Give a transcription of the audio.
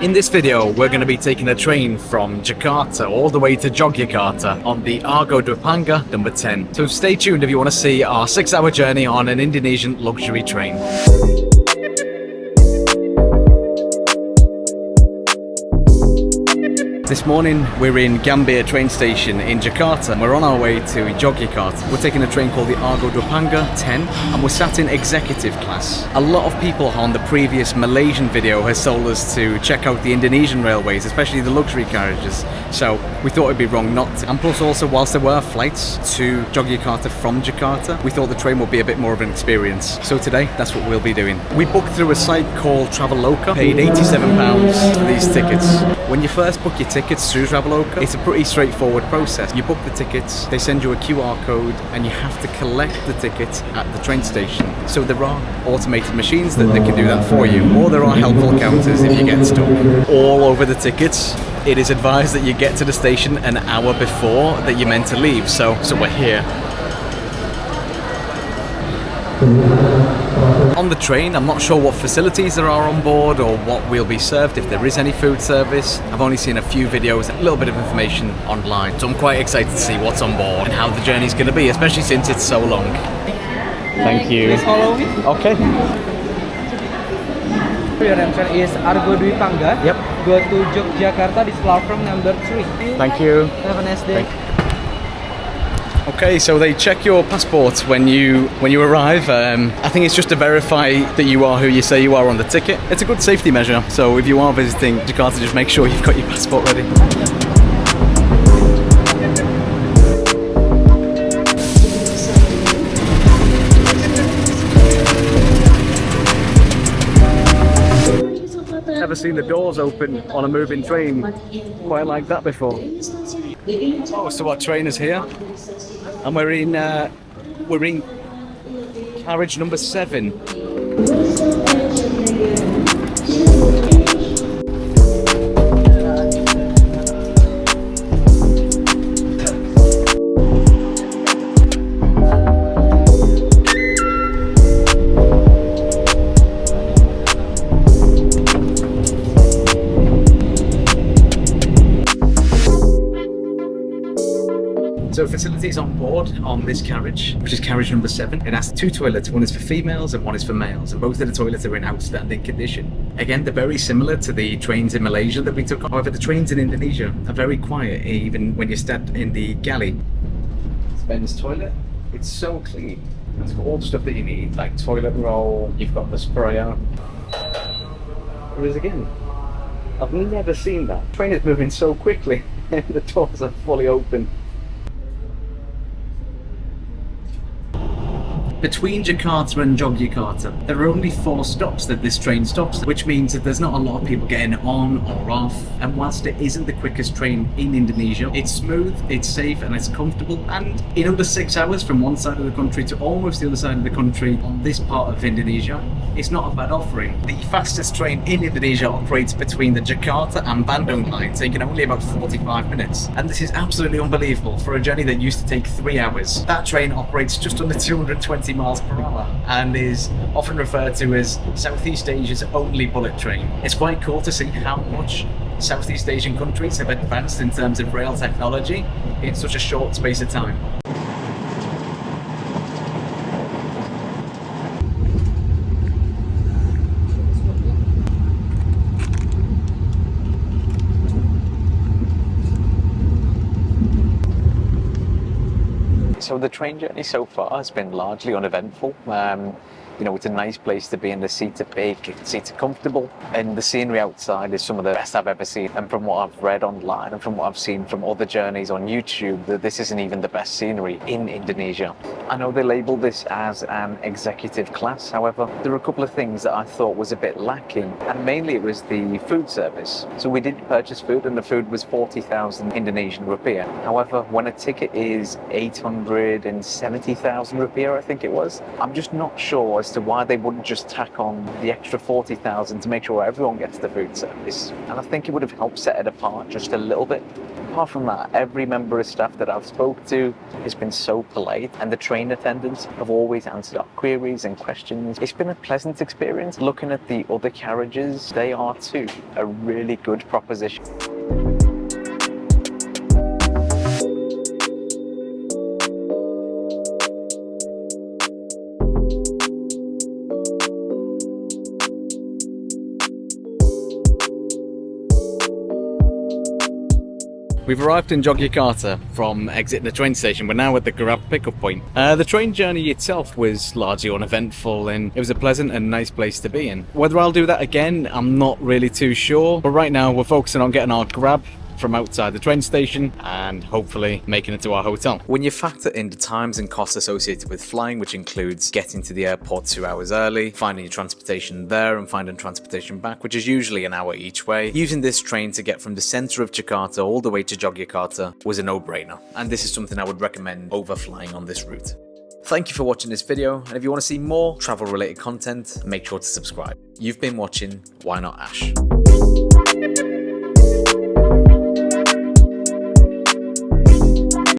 In this video, we're going to be taking a train from Jakarta all the way to Yogyakarta on the Argo Dwipangga number 10. So stay tuned if you want to see our 6-hour journey on an Indonesian luxury train. This morning we're in Gambir train station in Jakarta and we're on our way to Yogyakarta. We're taking a train called the Argo Dwipangga 10 and we're sat in executive class. A lot of people on the previous Malaysian video has told us to check out the Indonesian railways, especially the luxury carriages. So we thought it'd be wrong not to. And plus also, whilst there were flights to Yogyakarta from Jakarta, we thought the train would be a bit more of an experience. So today, that's what we'll be doing. We booked through a site called Traveloka, paid £87 for these tickets. When you first book your tickets through Traveloka, it's a pretty straightforward process. You book the tickets, they send you a QR code, and you have to collect the ticket at the train station. So there are automated machines that can do that for you, or there are helpful counters if you get stuck. All over the tickets, it is advised that you get to the station an hour before that you're meant to leave. So we're here. On the train, I'm not sure what facilities there are on board or what we'll be served, if there is any food service. I've only seen a few videos, a little bit of information online. So I'm quite excited to see what's on board and how the journey's going to be, especially since it's so long. Thank you. Please follow me. Okay. Your entrance is Argo Dwipangga. Yep. Go to Yogyakarta, this platform number 3. Thank you. Have a nice day. Okay, so they check your passport when you arrive. I think it's just to verify that you are who you say you are on the ticket. It's a good safety measure, so if you are visiting Jakarta, just make sure you've got your passport ready. Never seen the doors open on a moving train quite like that before. Oh, so our train is here, and we're in carriage number 7. So facilities on board on this carriage, which is carriage number 7. It has 2 toilets, one is for females and one is for males, and both of the toilets are in outstanding condition. Again, they're very similar to the trains in Malaysia that we took. However, the trains in Indonesia are very quiet, even when you stand in the galley. Men's toilet, it's so clean. It's got all the stuff that you need, like toilet roll, you've got the sprayer. Whereas again, I've never seen that. The train is moving so quickly, and the doors are fully open. Between Jakarta and Yogyakarta, there are only 4 stops that this train stops, which means that there's not a lot of people getting on or off. And whilst it isn't the quickest train in Indonesia, it's smooth, it's safe, and it's comfortable. And in under 6 hours from one side of the country to almost the other side of the country on this part of Indonesia, it's not a bad offering. The fastest train in Indonesia operates between the Jakarta and Bandung line, taking only about 45 minutes. And this is absolutely unbelievable for a journey that used to take 3 hours. That train operates just under 220 miles per hour and is often referred to as Southeast Asia's only bullet train. It's quite cool to see how much Southeast Asian countries have advanced in terms of rail technology in such a short space of time. So the train journey so far has been largely uneventful. You know, it's a nice place to be, and the seats are big, the seats are comfortable, and the scenery outside is some of the best I've ever seen. And from what I've read online and from what I've seen from other journeys on YouTube, that this isn't even the best scenery in Indonesia. I know they label this as an executive class, however, there are a couple of things that I thought was a bit lacking, and mainly it was the food service. So we did purchase food, and the food was 40,000 Indonesian rupiah. However, when a ticket is 870,000 rupiah, I think it was, I'm just not sure as to why they wouldn't just tack on the extra 40,000 to make sure everyone gets the food service. And I think it would have helped set it apart just a little bit. Apart from that, every member of staff that I've spoke to has been so polite, and the train attendants have always answered our queries and questions. It's been a pleasant experience. Looking at the other carriages, they are too a really good proposition. We've arrived in Yogyakarta from exiting the train station. We're now at the Grab pickup point. The train journey itself was largely uneventful, and it was a pleasant and nice place to be in. Whether I'll do that again, I'm not really too sure. But right now we're focusing on getting our Grab from outside the train station and hopefully making it to our hotel. When you factor in the times and costs associated with flying, which includes getting to the airport 2 hours early, finding your transportation there and finding transportation back, which is usually an hour each way, using this train to get from the center of Jakarta all the way to Yogyakarta was a no-brainer, and this is something I would recommend over flying on this route. Thank you for watching this video, and if you want to see more travel related content, make sure to subscribe. You've been watching Why Not Ash.